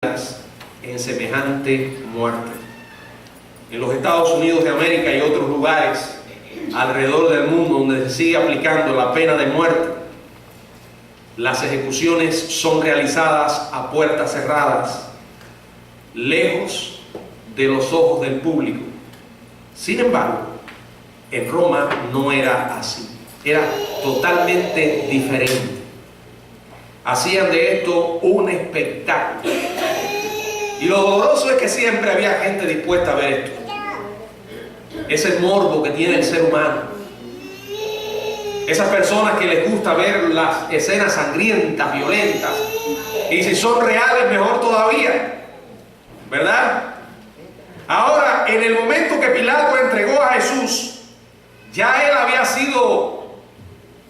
en semejante muerte. En los Estados Unidos de América y otros lugares alrededor del mundo donde se sigue aplicando la pena de muerte, las ejecuciones son realizadas a puertas cerradas, lejos de los ojos del público. Sin embargo, en Roma no era así, era totalmente diferente. Hacían de esto un espectáculo. Y lo doloroso es que siempre había gente dispuesta a ver esto. Es el morbo que tiene el ser humano. Esas personas que les gusta ver las escenas sangrientas, violentas. Y si son reales, mejor todavía. ¿Verdad? Ahora, en el momento que Pilato entregó a Jesús, ya él había sido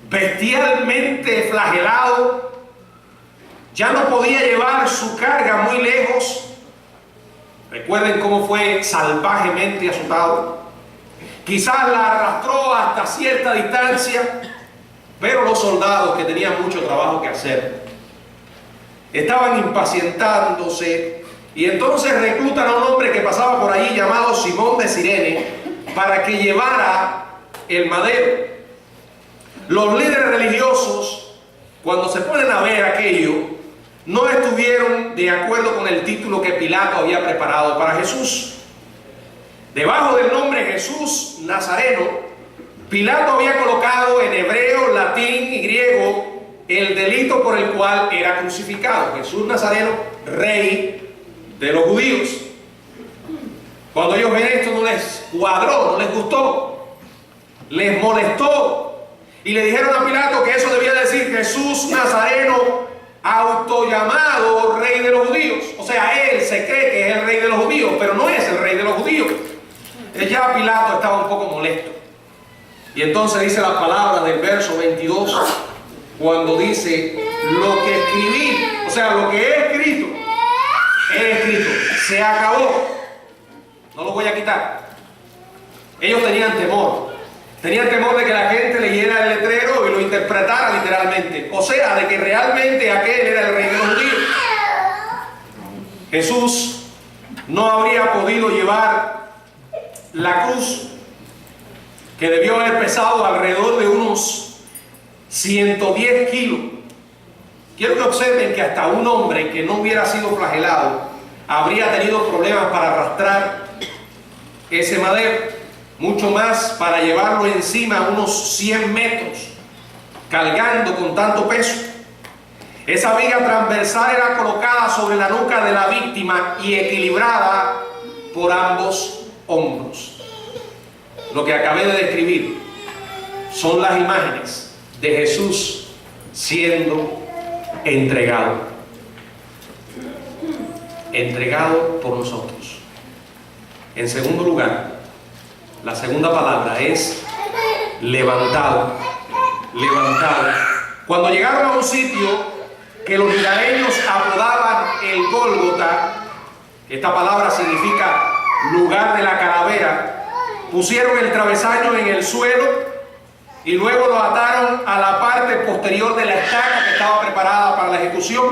bestialmente flagelado. Ya no podía llevar su carga muy lejos. Recuerden cómo fue salvajemente azotado. Quizás la arrastró hasta cierta distancia, pero los soldados, que tenían mucho trabajo que hacer, estaban impacientándose, y entonces reclutan a un hombre que pasaba por allí llamado Simón de Cirene para que llevara el madero. Los líderes religiosos, cuando se ponen a ver aquello, no estuvieron de acuerdo con el título que Pilato había preparado para Jesús. Debajo del nombre Jesús Nazareno, Pilato había colocado en hebreo, latín y griego el delito por el cual era crucificado: Jesús Nazareno, rey de los judíos. Cuando ellos ven esto, no les cuadró, no les gustó, les molestó, y le dijeron a Pilato que eso debía decir Jesús Nazareno, autollamado rey de los judíos. O sea, él se cree que es el rey de los judíos, pero no es el rey de los judíos. Ya Pilato estaba un poco molesto, y entonces dice las palabras del verso 22, cuando dice: lo que escribí, o sea, lo que he escrito, se acabó, no lo voy a quitar. Ellos tenían temor de que la gente leyera el letrero y lo interpretara literalmente, o sea, de que realmente aquel era el rey de los judíos. Jesús no habría podido llevar la cruz, que debió haber pesado alrededor de unos 110 kilos. Quiero que observen que hasta un hombre que no hubiera sido flagelado habría tenido problemas para arrastrar ese madero, mucho más para llevarlo encima unos 100 metros, cargando con tanto peso. Esa viga transversal era colocada sobre la nuca de la víctima y equilibrada por ambos hombros. Lo que acabé de describir son las imágenes de Jesús siendo entregado por nosotros. En segundo lugar, la segunda palabra es levantado. Cuando llegaron a un sitio que los judaeños apodaban el Gólgota, esta palabra significa lugar de la calavera, pusieron el travesaño en el suelo y luego lo ataron a la parte posterior de la estaca que estaba preparada para la ejecución.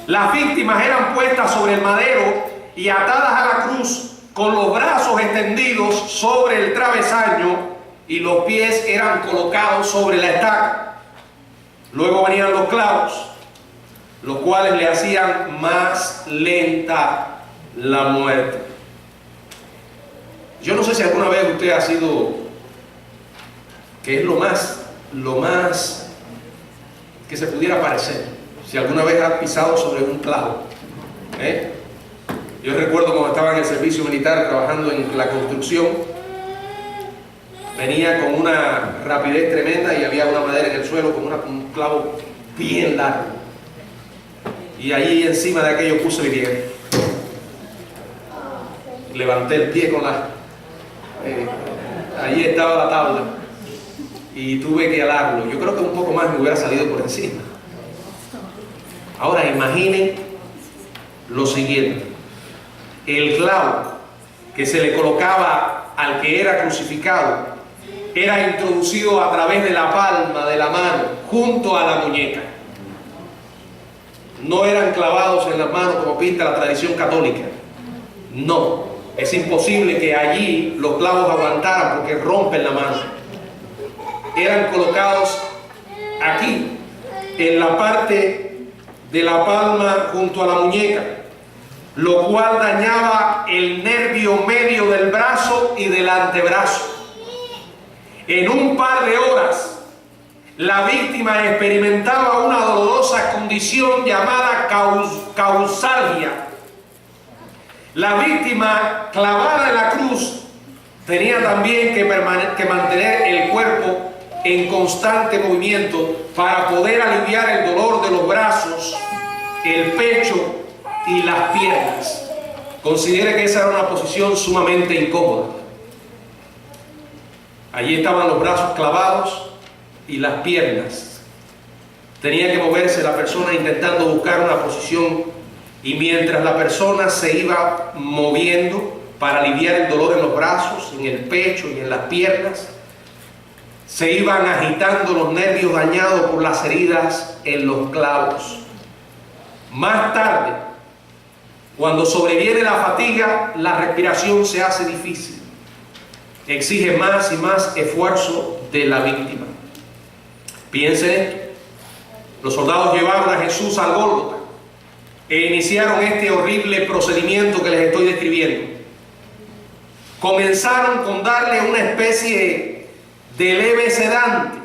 Las víctimas eran puestas sobre el madero y atadas a la cruz con los brazos extendidos sobre el travesaño, y los pies eran colocados sobre la estaca. Luego venían los clavos, los cuales le hacían más lenta la muerte. Yo no sé si alguna vez usted ha sido, que es lo más que se pudiera parecer, si alguna vez ha pisado sobre un clavo. Yo recuerdo cuando estaba en el servicio militar trabajando en la construcción, venía con una rapidez tremenda y había una madera en el suelo con un clavo bien largo, y allí encima de aquello puse mi pie, levanté el pie con la... allí estaba la tabla y tuve que alarlo. Yo creo que un poco más me hubiera salido por encima. Ahora imaginen lo siguiente: el clavo que se le colocaba al que era crucificado era introducido a través de la palma de la mano junto a la muñeca. no eran clavados en las manos como pinta la tradición católica. No, es imposible que allí los clavos aguantaran porque rompen la mano. Eran colocados aquí, en la parte de la palma junto a la muñeca, lo cual dañaba el nervio medio del brazo y del antebrazo. En un par de horas, la víctima experimentaba una dolorosa condición llamada causalgia. La víctima clavada en la cruz tenía también que mantener el cuerpo en constante movimiento para poder aliviar el dolor de los brazos, el pecho y las piernas. Considere que esa era una posición sumamente incómoda. Allí estaban los brazos clavados y las piernas. Tenía que moverse la persona intentando buscar una posición, y mientras la persona se iba moviendo para aliviar el dolor en los brazos, en el pecho y en las piernas, se iban agitando los nervios dañados por las heridas en los clavos. Más tarde, cuando sobreviene la fatiga, la respiración se hace difícil. Exige más y más esfuerzo de la víctima. Piensen esto. Los soldados llevaron a Jesús al Gólgota e iniciaron este horrible procedimiento que les estoy describiendo. Comenzaron con darle una especie de leve sedante.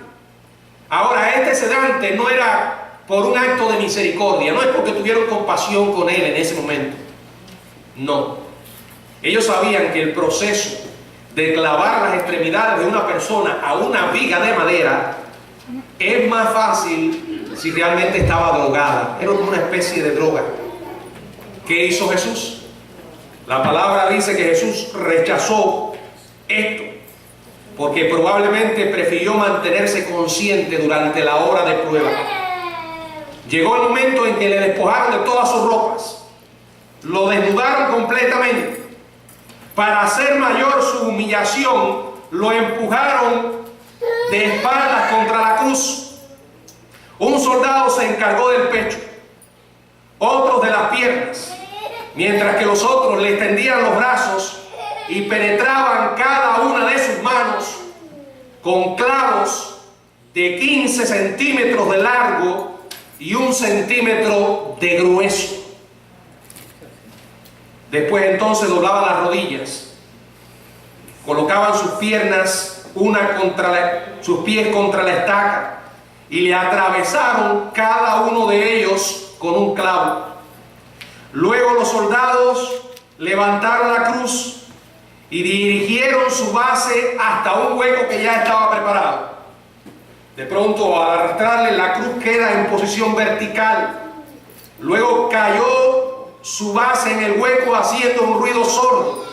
Ahora, este sedante no era por un acto de misericordia, no es porque tuvieron compasión con él en ese momento. No. Ellos sabían que el proceso de clavar las extremidades de una persona a una viga de madera es más fácil si realmente estaba drogada. Era una especie de droga. ¿Qué hizo Jesús? La palabra dice que Jesús rechazó esto porque probablemente prefirió mantenerse consciente durante la hora de prueba. Llegó el momento en que le despojaron de todas sus ropas, lo desnudaron completamente. Para hacer mayor su humillación, lo empujaron de espaldas contra la cruz. Un soldado se encargó del pecho, otros de las piernas, mientras que los otros le extendían los brazos y penetraban cada una de sus manos con clavos de 15 centímetros de largo y 1 centímetro de grueso. Después entonces doblaban las rodillas, colocaban sus piernas sus pies contra la estaca y le atravesaron cada uno de ellos con un clavo. Luego los soldados levantaron la cruz y dirigieron su base hasta un hueco que ya estaba preparado. De pronto, al arrastrarle, la cruz queda en posición vertical. Luego cayó su base en el hueco haciendo un ruido sordo,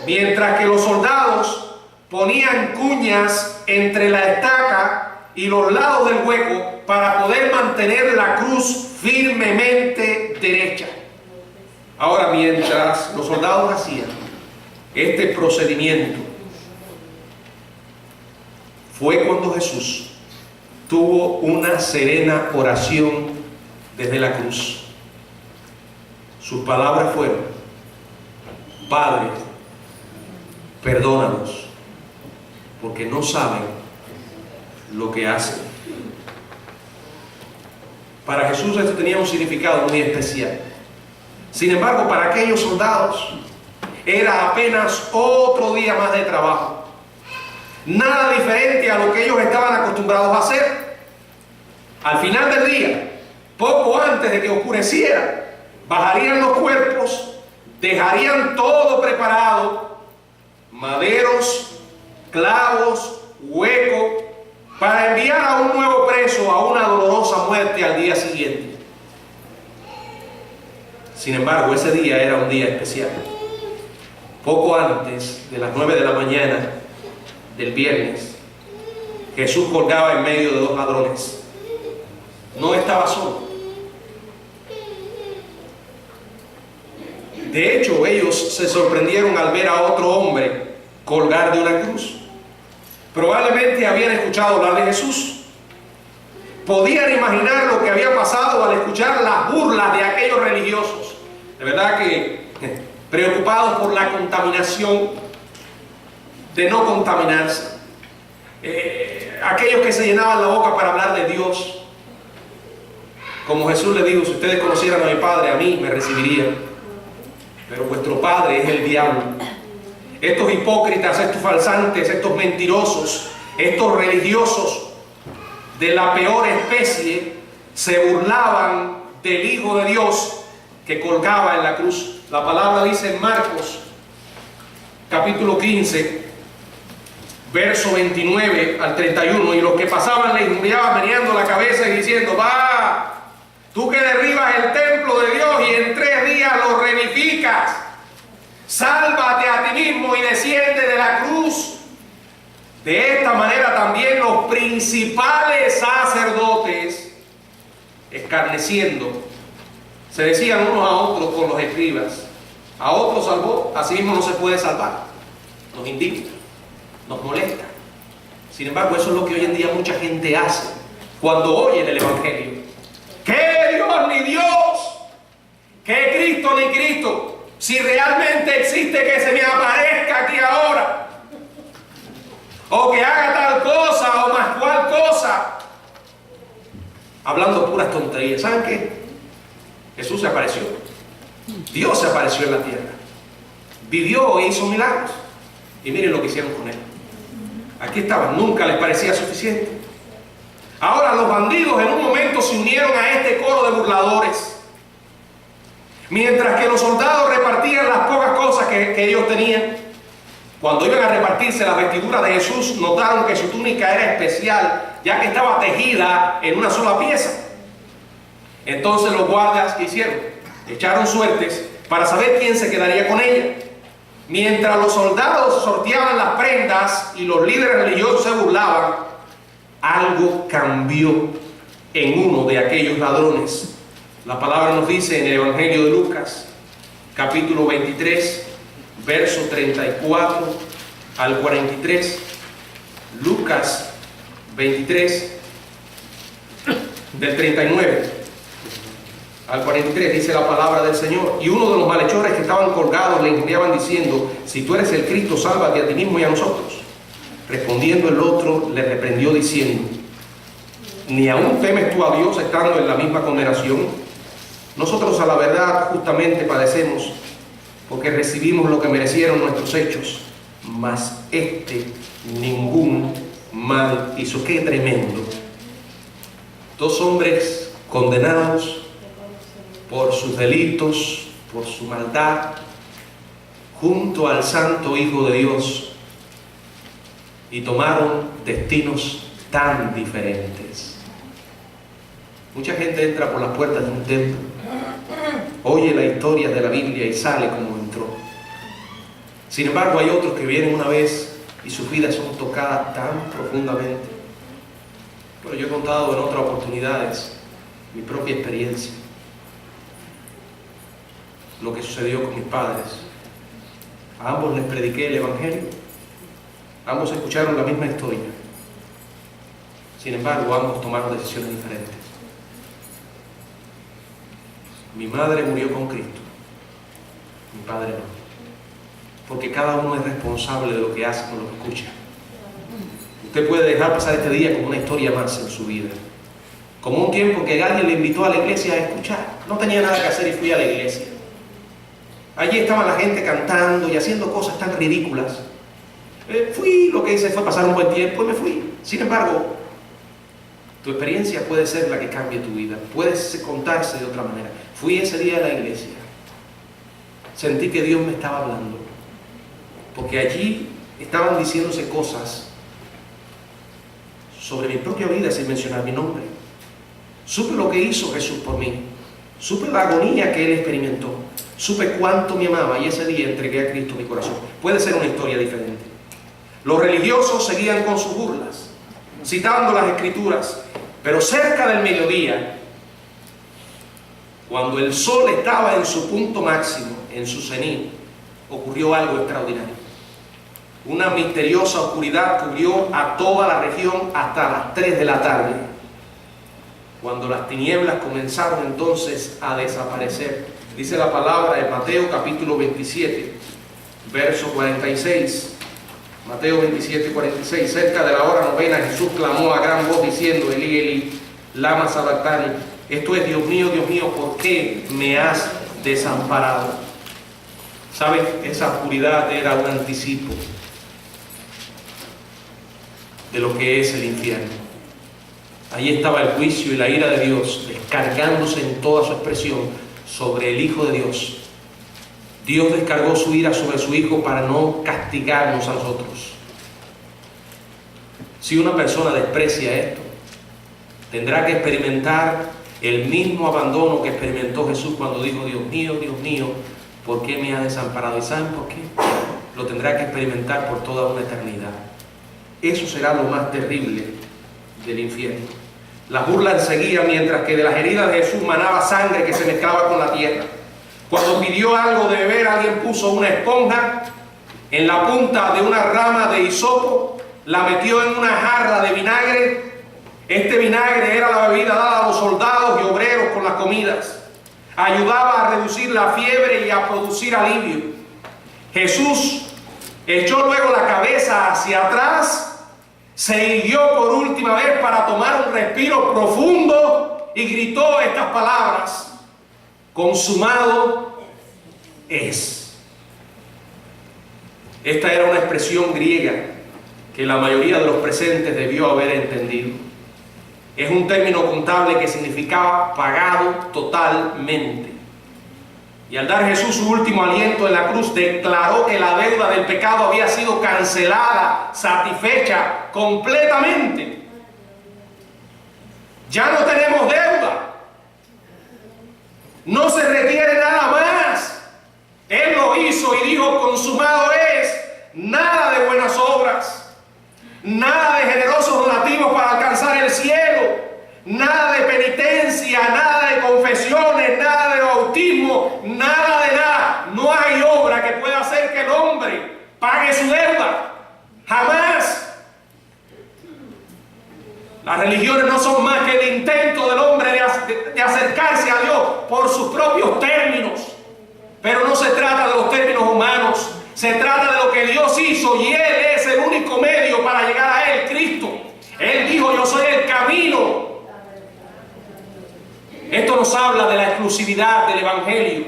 mientras que los soldados ponían cuñas entre la estaca y los lados del hueco para poder mantener la cruz firmemente derecha. Ahora, mientras los soldados hacían este procedimiento, fue cuando Jesús tuvo una serena oración desde la cruz. Sus palabras fueron: Padre, perdónanos, porque no saben lo que hacen. Para Jesús esto tenía un significado muy especial. Sin embargo, para aquellos soldados era apenas otro día más de trabajo. Nada diferente a lo que ellos estaban acostumbrados a hacer. Al final del día, poco antes de que oscureciera, bajarían los cuerpos, dejarían todo preparado, maderos, clavos, hueco, para enviar a un nuevo preso a una dolorosa muerte al día siguiente. Sin embargo, ese día era un día especial. Poco antes de las 9 de la mañana del viernes, Jesús colgaba en medio de 2 ladrones. No estaba solo. De hecho, ellos se sorprendieron al ver a otro hombre colgar de una cruz. Probablemente habían escuchado hablar de Jesús, podían imaginar lo que había pasado al escuchar las burlas de aquellos religiosos. De verdad que preocupados por la contaminación, de no contaminarse. Aquellos que se llenaban la boca para hablar de Dios. Como Jesús le dijo, si ustedes conocieran a mi Padre, a mí me recibirían. Pero vuestro padre es el diablo. Estos hipócritas, estos falsantes, estos mentirosos, estos religiosos de la peor especie se burlaban del Hijo de Dios que colgaba en la cruz. La palabra dice en Marcos capítulo 15 verso 29 al 31, y los que pasaban le injuriaban meneando la cabeza y diciendo: va, tú que derribas el templo de Dios y en 3 días lo reedificas, sálvate a ti mismo y desciende de la cruz. De esta manera también los principales sacerdotes, escarneciendo, se decían unos a otros con los escribas: a otros salvó, a sí mismo no se puede salvar. Nos indigna, nos molesta. Sin embargo, eso es lo que hoy en día mucha gente hace cuando oyen el Evangelio. ¿Qué Dios ni Dios? ¿Qué Cristo ni Cristo? Si realmente existe, que se me aparezca aquí ahora, o que haga tal cosa o más cual cosa, hablando puras tonterías. ¿Saben qué? Jesús se apareció, Dios se apareció en la tierra, vivió e hizo milagros, y miren lo que hicieron con él. Aquí estaban, nunca les parecía suficiente. Ahora los bandidos en un momento se unieron a este coro de burladores. Mientras que los soldados repartían las pocas cosas que ellos tenían, cuando iban a repartirse las vestiduras de Jesús, notaron que su túnica era especial, ya que estaba tejida en una sola pieza. Entonces los guardias, ¿qué hicieron? Echaron suertes para saber quién se quedaría con ella. Mientras los soldados sorteaban las prendas y los líderes religiosos se burlaban, algo cambió en uno de aquellos ladrones. La palabra nos dice en el Evangelio de Lucas, capítulo 23, verso 34 al 43. Lucas 23, del 39 al 43, dice la palabra del Señor: y uno de los malhechores que estaban colgados le injuriaban diciendo: si tú eres el Cristo, sálvate a ti mismo y a nosotros. Respondiendo el otro, le reprendió diciendo: ¿ni aún temes tú a Dios estando en la misma condenación? Nosotros a la verdad justamente padecemos, porque recibimos lo que merecieron nuestros hechos, mas este ningún mal hizo. ¡Qué tremendo! 2 hombres condenados por sus delitos, por su maldad, junto al Santo Hijo de Dios, y tomaron destinos tan diferentes. Mucha gente entra por las puertas de un templo, oye la historia de la Biblia y sale como entró. Sin embargo, hay otros que vienen una vez y sus vidas son tocadas tan profundamente. Pero yo he contado en otras oportunidades mi propia experiencia, lo que sucedió con mis padres. A ambos les prediqué el Evangelio, ambos escucharon la misma historia. Sin embargo, ambos tomaron decisiones diferentes. Mi madre murió con Cristo, mi padre no, porque cada uno es responsable de lo que hace con lo que escucha. Usted puede dejar pasar este día como una historia más en su vida, como un tiempo que alguien le invitó a la iglesia a escuchar. No tenía nada que hacer y fui a la iglesia. Allí estaba la gente cantando y haciendo cosas tan ridículas. Fui, lo que hice fue pasar un buen tiempo y me fui. Sin embargo, tu experiencia puede ser la que cambie tu vida, puede contarse de otra manera. Fui ese día a la iglesia, sentí que Dios me estaba hablando, porque allí estaban diciéndose cosas sobre mi propia vida sin mencionar mi nombre. Supe lo que hizo Jesús por mí, supe la agonía que Él experimentó, supe cuánto me amaba, y ese día entregué a Cristo mi corazón. Puede ser una historia diferente. Los religiosos seguían con sus burlas, citando las Escrituras, pero cerca del mediodía, cuando el sol estaba en su punto máximo, en su cenit, ocurrió algo extraordinario. Una misteriosa oscuridad cubrió a toda la región hasta las 3 de la tarde. cuando las tinieblas comenzaron entonces a desaparecer. Dice la palabra en Mateo capítulo 27, verso 46. Mateo 27, 46. Cerca de la hora novena, Jesús clamó a gran voz diciendo: Elí, Elí, lama sabactani. Esto es: Dios mío, ¿por qué me has desamparado? ¿Saben? Esa oscuridad era un anticipo de lo que es el infierno. Ahí estaba el juicio y la ira de Dios descargándose en toda su expresión sobre el Hijo de Dios. Dios descargó su ira sobre su Hijo para no castigarnos a nosotros. Si una persona desprecia esto, tendrá que experimentar el mismo abandono que experimentó Jesús cuando dijo: Dios mío, ¿por qué me has desamparado? ¿Y saben por qué? Lo tendrá que experimentar por toda una eternidad. Eso será lo más terrible del infierno. Las burlas seguían mientras que de las heridas de Jesús manaba sangre que se mezclaba con la tierra. Cuando pidió algo de beber, alguien puso una esponja en la punta de una rama de hisopo, la metió en una jarra de vinagre. Este vinagre era la bebida dada a los soldados y obreros con las comidas. Ayudaba a reducir la fiebre y a producir alivio. Jesús echó luego la cabeza hacia atrás, se irguió por última vez para tomar un respiro profundo y gritó estas palabras: consumado es. Esta era una expresión griega que la mayoría de los presentes debió haber entendido. Es un término contable que significaba pagado totalmente. Y al dar Jesús su último aliento en la cruz, declaró que la deuda del pecado había sido cancelada, satisfecha completamente. Ya no tenemos deuda. No se requiere nada más. Él lo hizo y dijo: consumado es. Nada de buenas obras, nada de generosos donativos para alcanzar el cielo, nada de penitencia, nada de confesiones, nada de bautismo, nada de nada. No hay obra que pueda hacer que el hombre pague su deuda. Jamás. Las religiones no son más que el intento del hombre de acercarse a Dios por sus propios términos. Pero no se trata de los términos humanos. Se trata de lo que Dios hizo, y Él es el único medio para llegar a Él, Cristo. Él dijo: yo soy el camino. Esto nos habla de la exclusividad del Evangelio.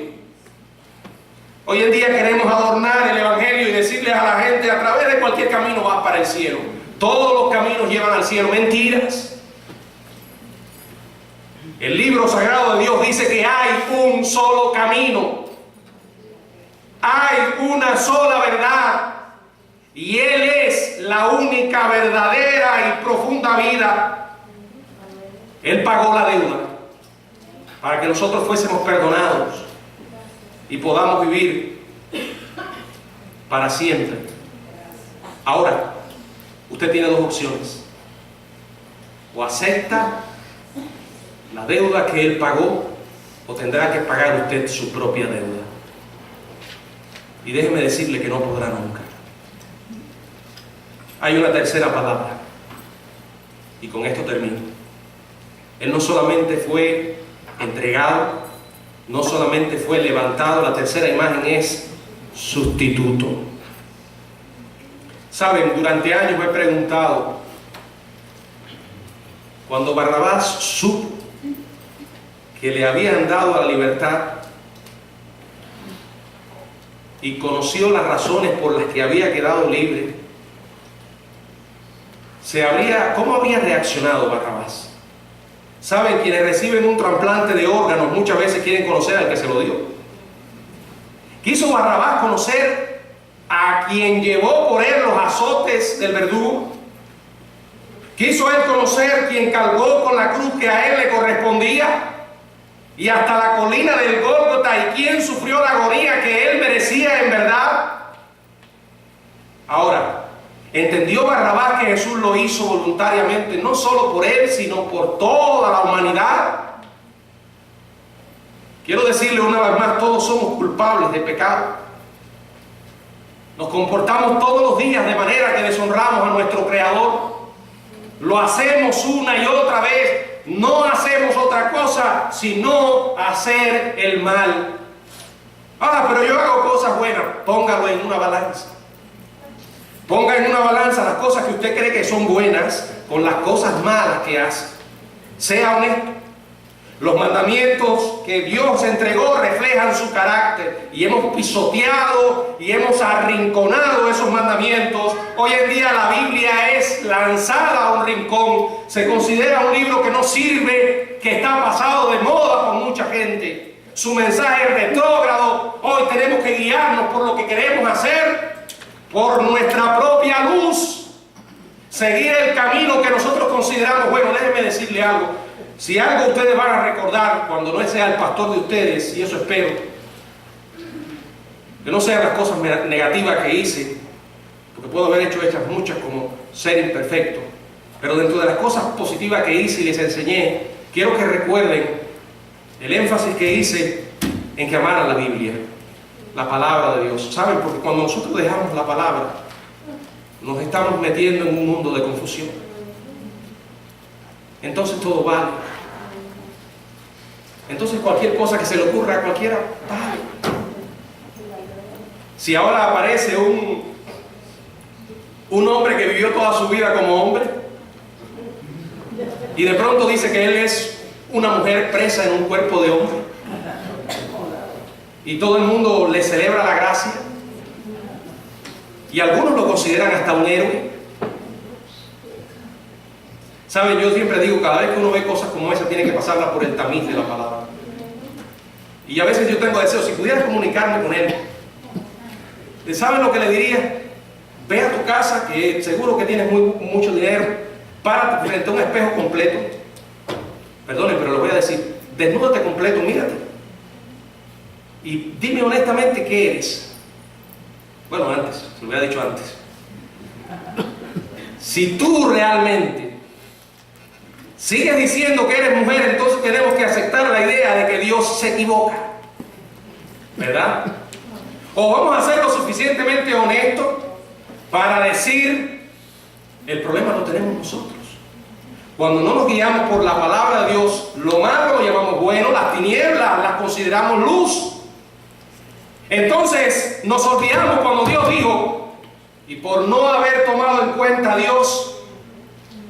Hoy en día queremos adornar el Evangelio y decirle a la gente: a través de cualquier camino vas para el cielo. Todos los caminos llevan al cielo. Mentiras. El libro sagrado de Dios dice que hay un solo camino. Hay una sola verdad, y Él es la única verdadera y profunda vida. Él pagó la deuda para que nosotros fuésemos perdonados y podamos vivir para siempre. Ahora, usted tiene dos opciones: o acepta la deuda que Él pagó, o tendrá que pagar usted su propia deuda. Y déjeme decirle que no podrá nunca. Hay una tercera palabra, y con esto termino. Él no solamente fue entregado, no solamente fue levantado, la tercera imagen es sustituto. Saben, durante años me he preguntado, cuando Barrabás supo que le habían dado la libertad y conoció las razones por las que había quedado libre, ¿cómo habría reaccionado Barrabás? Saben, quienes reciben un trasplante de órganos muchas veces quieren conocer al que se lo dio. ¿Quiso Barrabás conocer a quien llevó por él los azotes del verdugo? ¿Quiso él conocer quien cargó con la cruz que a él le correspondía y hasta la colina del Gólgota, y quien sufrió la agonía que él merecía en verdad? Ahora, ¿entendió Barrabás que Jesús lo hizo voluntariamente, no solo por él, sino por toda la humanidad? Quiero decirle una vez más: todos somos culpables de pecado. Nos comportamos todos los días de manera que deshonramos a nuestro Creador. Lo hacemos una y otra vez. no hacemos otra cosa sino hacer el mal. Pero yo hago cosas buenas. Póngalo en una balanza. Ponga en una balanza las cosas que usted cree que son buenas con las cosas malas que hace. Sea honesto. Los mandamientos que Dios entregó reflejan su carácter y hemos pisoteado y hemos arrinconado esos mandamientos. Hoy en día la Biblia es lanzada a un rincón, se considera un libro que no sirve, que está pasado de moda por mucha gente. Su mensaje es retrógrado. Hoy tenemos que guiarnos por lo que queremos hacer, por nuestra propia luz, seguir el camino que nosotros consideramos bueno. Déjenme decirle algo. Si algo ustedes van a recordar cuando no sea el pastor de ustedes, y eso espero, que no sean las cosas negativas que hice, porque puedo haber hecho hechas muchas como ser imperfecto, pero dentro de las cosas positivas que hice y les enseñé, quiero que recuerden el énfasis que hice en que amaran la Biblia, la palabra de Dios. ¿Saben? Porque cuando nosotros dejamos la palabra, nos estamos metiendo en un mundo de confusión. Entonces todo vale. Entonces cualquier cosa que se le ocurra a cualquiera, vale. Si ahora aparece un hombre que vivió toda su vida como hombre y de pronto dice que él es una mujer presa en un cuerpo de hombre y todo el mundo le celebra la gracia y algunos lo consideran hasta un héroe. ¿Saben? Yo siempre digo, cada vez que uno ve cosas como esa, tiene que pasarla por el tamiz de la palabra. Y a veces yo tengo deseo, si pudiera comunicarme con él, ¿saben lo que le diría? Ve a tu casa, que seguro que tienes mucho dinero, párate frente a un espejo completo. Perdonen, pero lo voy a decir. Desnúdate completo, mírate. Y dime honestamente qué eres. Bueno, antes, se lo hubiera dicho antes. Si tú realmente sigues diciendo que eres mujer, entonces tenemos que aceptar la idea de que Dios se equivoca, ¿verdad? O vamos a ser lo suficientemente honestos para decir, el problema lo tenemos nosotros. Cuando no nos guiamos por la palabra de Dios, lo malo lo llamamos bueno, las tinieblas las consideramos luz. Entonces nos olvidamos cuando Dios dijo, y por no haber tomado en cuenta a Dios,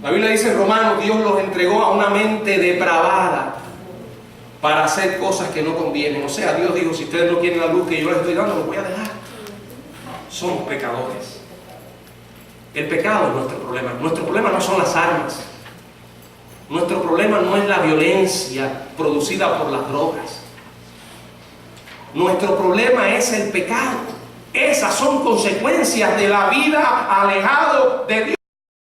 la Biblia dice en Romanos, Dios los entregó a una mente depravada para hacer cosas que no convienen. O sea, Dios dijo, si ustedes no quieren la luz que yo les estoy dando, los voy a dejar. Somos pecadores. El pecado es nuestro problema. Nuestro problema no son las armas. Nuestro problema no es la violencia producida por las drogas. Nuestro problema es el pecado. Esas son consecuencias de la vida alejado de Dios.